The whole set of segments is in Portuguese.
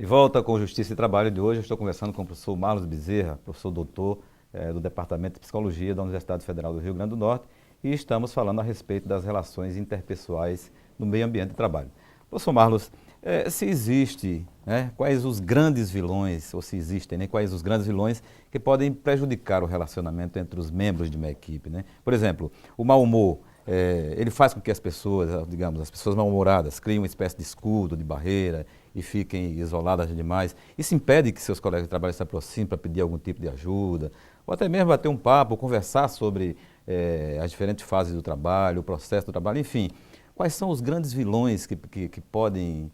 De volta com Justiça e Trabalho de hoje, eu estou conversando com o professor Marlos Bezerra, professor doutor do Departamento de Psicologia da Universidade Federal do Rio Grande do Norte, e estamos falando a respeito das relações interpessoais no meio ambiente de trabalho. Professor Marlos, se existe, quais os grandes vilões, ou se existem, quais os grandes vilões que podem prejudicar o relacionamento entre os membros de uma equipe, né? Por exemplo, o mau humor, ele faz com que as pessoas, digamos, as pessoas mal-humoradas criem uma espécie de escudo, de barreira e fiquem isoladas demais. Isso impede que seus colegas de trabalho se aproximem para pedir algum tipo de ajuda, ou até mesmo bater um papo, conversar sobre as diferentes fases do trabalho, o processo do trabalho, enfim. Quais são os grandes vilões que podem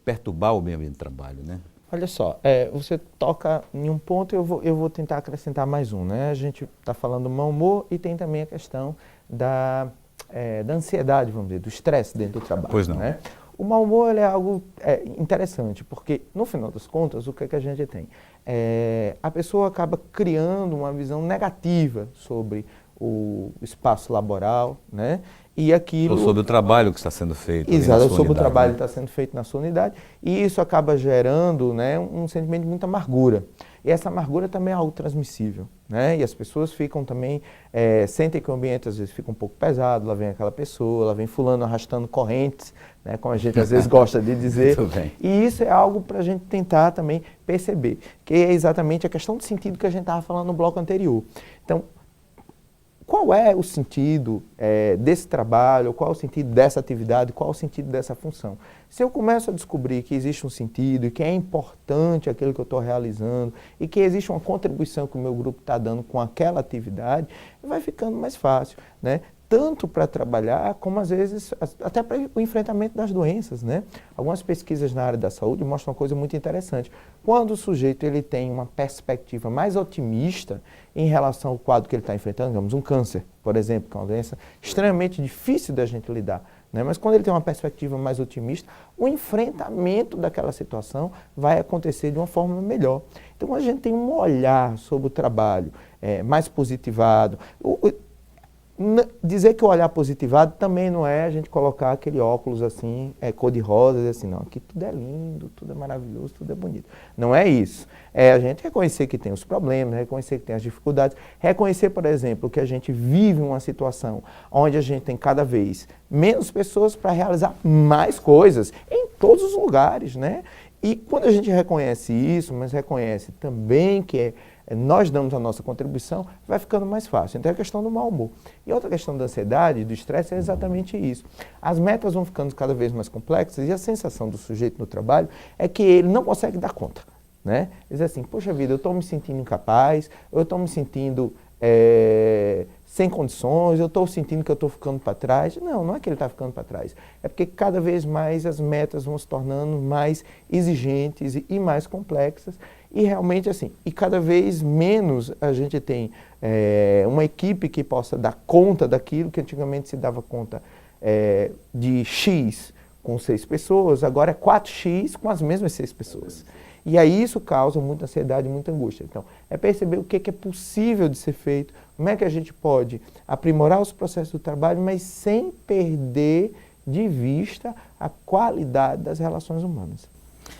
perturbar o meio ambiente de trabalho, né? Olha só, você toca em um ponto, eu vou tentar acrescentar mais um, né? A gente está falando do mau humor e tem também a questão da ansiedade, vamos dizer, do estresse dentro do trabalho. Pois não. Né? O mau humor ele é algo interessante, porque no final das contas, o que é que a gente tem? A pessoa acaba criando uma visão negativa sobre o espaço laboral, né? E aquilo... Ou sobre o trabalho que está sendo feito. Exato, sobre o trabalho que está sendo feito na sua unidade. E isso acaba gerando, né, um sentimento de muita amargura. E essa amargura também é algo transmissível, né? E as pessoas ficam também, sentem que o ambiente às vezes fica um pouco pesado, lá vem aquela pessoa, lá vem fulano arrastando correntes, né, como a gente às vezes gosta de dizer. Muito bem. E isso é algo para a gente tentar também perceber, que é exatamente a questão de sentido que a gente estava falando no bloco anterior. Então, qual é o sentido desse trabalho, qual é o sentido dessa atividade, qual é o sentido dessa função? Se eu começo a descobrir que existe um sentido e que é importante aquilo que eu estou realizando e que existe uma contribuição que o meu grupo está dando com aquela atividade, vai ficando mais fácil, né? Tanto para trabalhar, como às vezes até para o enfrentamento das doenças, né? Algumas pesquisas na área da saúde mostram uma coisa muito interessante. Quando o sujeito ele tem uma perspectiva mais otimista em relação ao quadro que ele está enfrentando, digamos, um câncer, por exemplo, que é uma doença extremamente difícil da gente lidar, né? Mas quando ele tem uma perspectiva mais otimista, o enfrentamento daquela situação vai acontecer de uma forma melhor. Então, quando a gente tem um olhar sobre o trabalho mais positivado, dizer que o olhar positivado também não é a gente colocar aquele óculos assim, cor-de-rosa, e assim, não, aqui tudo é lindo, tudo é maravilhoso, tudo é bonito. Não é isso. É a gente reconhecer que tem os problemas, reconhecer que tem as dificuldades, reconhecer, por exemplo, que a gente vive uma situação onde a gente tem cada vez menos pessoas para realizar mais coisas em todos os lugares, né? E quando a gente reconhece isso, mas reconhece também que nós damos a nossa contribuição, vai ficando mais fácil. Então é a questão do mau humor. E outra questão da ansiedade, do estresse, é exatamente isso. As metas vão ficando cada vez mais complexas e a sensação do sujeito no trabalho é que ele não consegue dar conta, né? Diz assim, poxa vida, eu estou me sentindo incapaz, eu estou me sentindo sem condições, eu estou sentindo que eu estou ficando para trás. Não, não é que ele está ficando para trás. É porque cada vez mais as metas vão se tornando mais exigentes e mais complexas. E realmente assim, e cada vez menos a gente tem uma equipe que possa dar conta daquilo que antigamente se dava conta de X com 6 pessoas, agora é 4X com as mesmas 6 pessoas. E aí isso causa muita ansiedade e muita angústia. Então, é perceber o que é possível de ser feito, como é que a gente pode aprimorar os processos do trabalho, mas sem perder de vista a qualidade das relações humanas.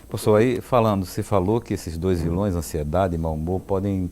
Professor, aí se falou que esses dois vilões, ansiedade e mau humor, podem,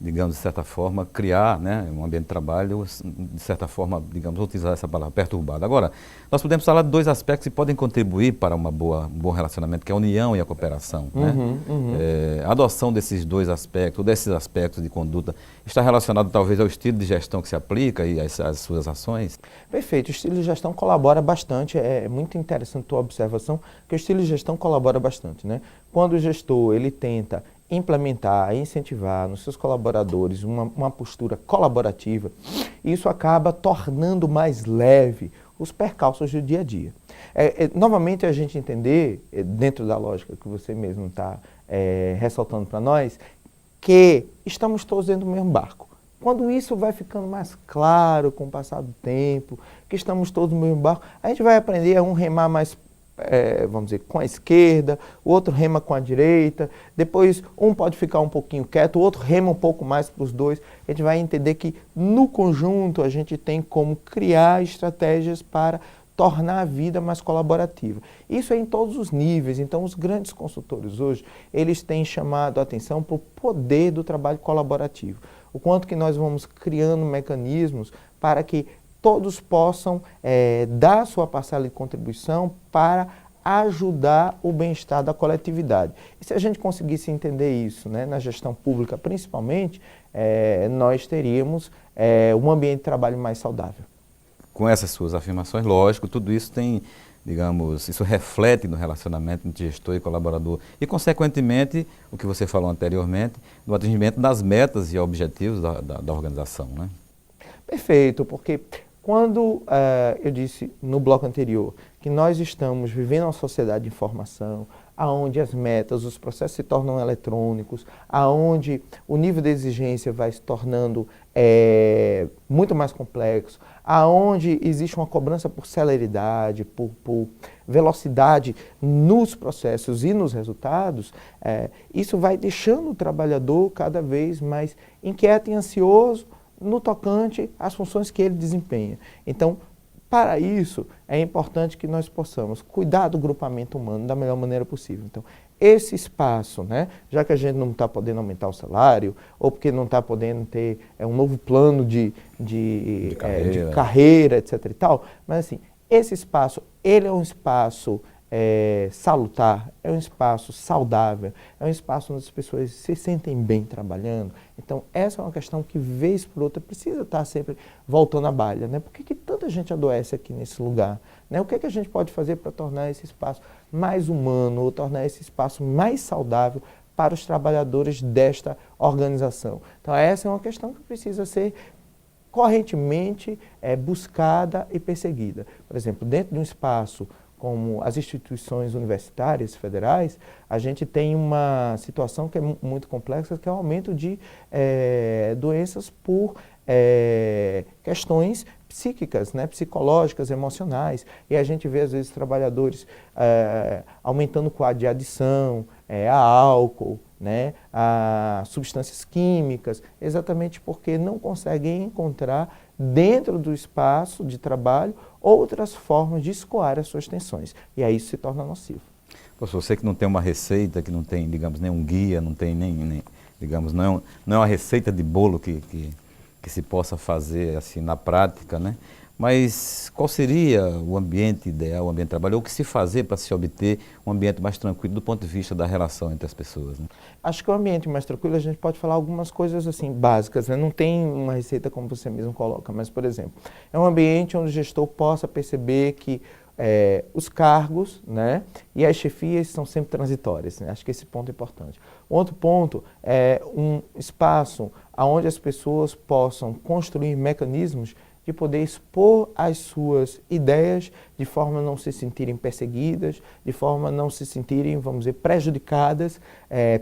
digamos, de certa forma, criar, né, um ambiente de trabalho, de certa forma, digamos, vou utilizar essa palavra, perturbado. Agora, nós podemos falar de dois aspectos que podem contribuir para um bom relacionamento, que é a união e a cooperação. Né? A adoção desses dois aspectos, desses aspectos de conduta, está relacionado talvez ao estilo de gestão que se aplica e às suas ações? Perfeito, o estilo de gestão colabora bastante, é muito interessante a tua observação, que o estilo de gestão colabora bastante, né? Quando o gestor ele tenta implementar, incentivar nos seus colaboradores uma postura colaborativa, isso acaba tornando mais leve os percalços do dia a dia. Novamente a gente entender, dentro da lógica que você mesmo está ressaltando para nós, que estamos todos dentro do mesmo barco. Quando isso vai ficando mais claro com o passar do tempo, que estamos todos no mesmo barco, a gente vai aprender a um remar mais, vamos dizer, com a esquerda, o outro rema com a direita, depois um pode ficar um pouquinho quieto, o outro rema um pouco mais para os dois. A gente vai entender que no conjunto a gente tem como criar estratégias para tornar a vida mais colaborativa. Isso é em todos os níveis. Então, os grandes consultores hoje, eles têm chamado a atenção para o poder do trabalho colaborativo. O quanto que nós vamos criando mecanismos para que todos possam dar sua parcela de contribuição para ajudar o bem-estar da coletividade. E se a gente conseguisse entender isso, né, na gestão pública principalmente, nós teríamos um ambiente de trabalho mais saudável. Com essas suas afirmações, lógico, tudo isso tem, digamos, isso reflete no relacionamento entre gestor e colaborador e, consequentemente, o que você falou anteriormente, no atingimento das metas e objetivos da organização, né? Perfeito, porque quando eu disse no bloco anterior que nós estamos vivendo uma sociedade de informação, aonde as metas, os processos se tornam eletrônicos, aonde o nível de exigência vai se tornando muito mais complexo, aonde existe uma cobrança por celeridade, por velocidade nos processos e nos resultados, isso vai deixando o trabalhador cada vez mais inquieto e ansioso no tocante às funções que ele desempenha. Então, para isso, é importante que nós possamos cuidar do grupamento humano da melhor maneira possível. Então, esse espaço, né, já que a gente não está podendo aumentar o salário, ou porque não está podendo ter um novo plano de carreira, etc. e tal, mas assim, esse espaço, ele é um espaço salutar, é um espaço saudável, é um espaço onde as pessoas se sentem bem trabalhando. Então, essa é uma questão que, vez por outra, precisa estar sempre voltando à baila, né? Por que tanta gente adoece aqui nesse lugar? Né? O que a gente pode fazer para tornar esse espaço mais humano, ou tornar esse espaço mais saudável para os trabalhadores desta organização? Então, essa é uma questão que precisa ser correntemente buscada e perseguida. Por exemplo, dentro de um espaço como as instituições universitárias federais, a gente tem uma situação que é muito complexa, que é o aumento de doenças por questões psíquicas, né, psicológicas, emocionais. E a gente vê, às vezes, trabalhadores aumentando o quadro de adição a álcool, né, a substâncias químicas, exatamente porque não conseguem encontrar dentro do espaço de trabalho outras formas de escoar as suas tensões. E aí isso se torna nocivo. Professor, você que não tem uma receita, que não tem, digamos, nenhum guia, não tem digamos, não é uma receita de bolo que se possa fazer assim na prática, né? Mas qual seria o ambiente ideal, o ambiente de trabalho, ou o que se fazer para se obter um ambiente mais tranquilo do ponto de vista da relação entre as pessoas, né? Acho que o ambiente mais tranquilo, a gente pode falar algumas coisas assim básicas, né? Não tem uma receita como você mesmo coloca, mas, por exemplo, é um ambiente onde o gestor possa perceber que os cargos, né, e as chefias são sempre transitórias, né? Acho que esse ponto é importante. Um outro ponto é um espaço onde as pessoas possam construir mecanismos de poder expor as suas ideias de forma a não se sentirem perseguidas, de forma a não se sentirem, vamos dizer, prejudicadas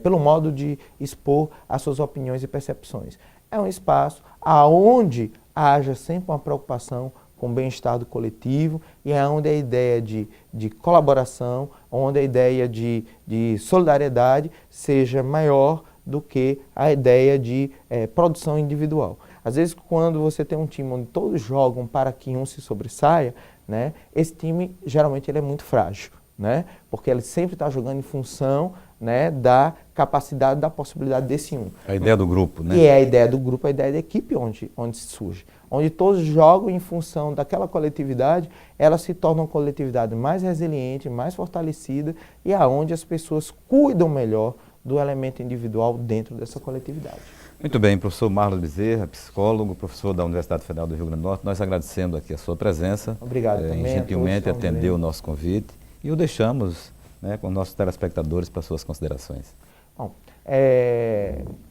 pelo modo de expor as suas opiniões e percepções. É um espaço onde haja sempre uma preocupação com o bem-estar do coletivo e é onde a ideia de colaboração, onde a ideia de solidariedade seja maior do que a ideia de produção individual. Às vezes, quando você tem um time onde todos jogam para que um se sobressaia, né, esse time, geralmente, ele é muito frágil, né, porque ele sempre está jogando em função, né, da capacidade, da possibilidade desse um. A ideia do grupo, né? E é a ideia do grupo, a ideia da equipe onde surge. Onde todos jogam em função daquela coletividade, ela se torna uma coletividade mais resiliente, mais fortalecida e aonde as pessoas cuidam melhor do elemento individual dentro dessa coletividade. Muito bem, professor Marlos Bezerra, psicólogo, professor da Universidade Federal do Rio Grande do Norte, nós agradecendo aqui a sua presença. Obrigado também. Gentilmente atendeu o nosso convite e o deixamos, né, com nossos telespectadores para suas considerações. Bom,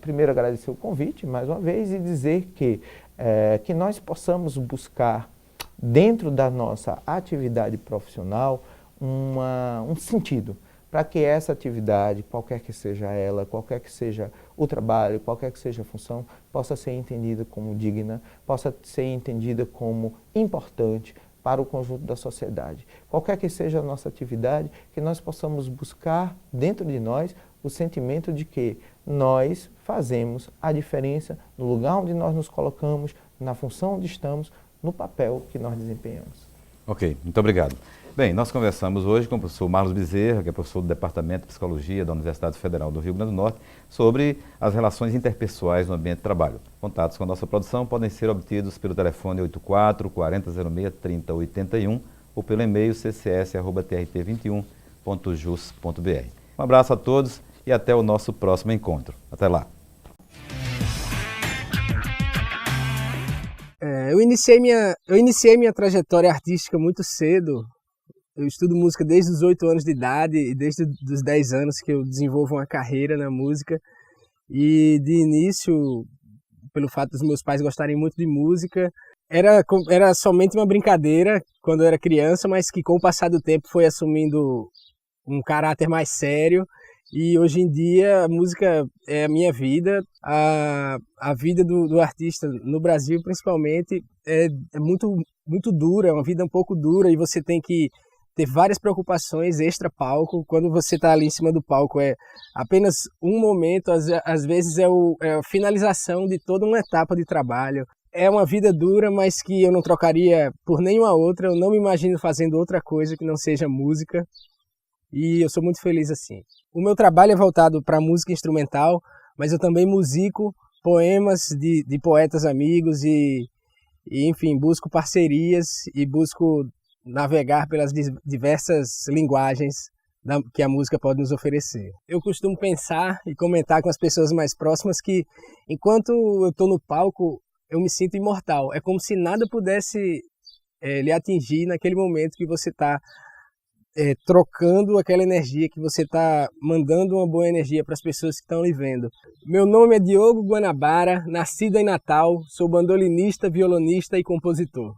primeiro agradecer o convite mais uma vez e dizer que nós possamos buscar dentro da nossa atividade profissional um sentido para que essa atividade, qualquer que seja ela, qualquer que seja o trabalho, qualquer que seja a função, possa ser entendida como digna, possa ser entendida como importante para o conjunto da sociedade. Qualquer que seja a nossa atividade, que nós possamos buscar dentro de nós o sentimento de que nós fazemos a diferença no lugar onde nós nos colocamos, na função onde estamos, no papel que nós desempenhamos. Ok, muito obrigado. Bem, nós conversamos hoje com o professor Marlos Bezerra, que é professor do Departamento de Psicologia da Universidade Federal do Rio Grande do Norte, sobre as relações interpessoais no ambiente de trabalho. Contatos com a nossa produção podem ser obtidos pelo telefone 84 4006 3081 ou pelo e-mail ccs@trt21.jus.br. Um abraço a todos e até o nosso próximo encontro. Até lá. Eu iniciei minha trajetória artística muito cedo. Eu estudo música desde os 8 anos de idade e desde os 10 anos que eu desenvolvo uma carreira na música. E de início, pelo fato dos meus pais gostarem muito de música, era somente uma brincadeira quando eu era criança, mas que com o passar do tempo foi assumindo um caráter mais sério. E hoje em dia a música é a minha vida, a vida do artista no Brasil principalmente é muito, muito dura, é uma vida um pouco dura e você tem que ter várias preocupações extra-palco. Quando você está ali em cima do palco é apenas um momento, às vezes é a finalização de toda uma etapa de trabalho. É uma vida dura, mas que eu não trocaria por nenhuma outra, eu não me imagino fazendo outra coisa que não seja música. E eu sou muito feliz assim. O meu trabalho é voltado para música instrumental, mas eu também musico poemas de poetas amigos e, enfim, busco parcerias e busco navegar pelas diversas linguagens que a música pode nos oferecer. Eu costumo pensar e comentar com as pessoas mais próximas que, enquanto eu estou no palco, eu me sinto imortal. É como se nada pudesse lhe atingir naquele momento que você está trocando aquela energia, que você está mandando uma boa energia para as pessoas que estão lhe vendo. Meu nome é Diogo Guanabara, nascido em Natal, sou bandolinista, violonista e compositor.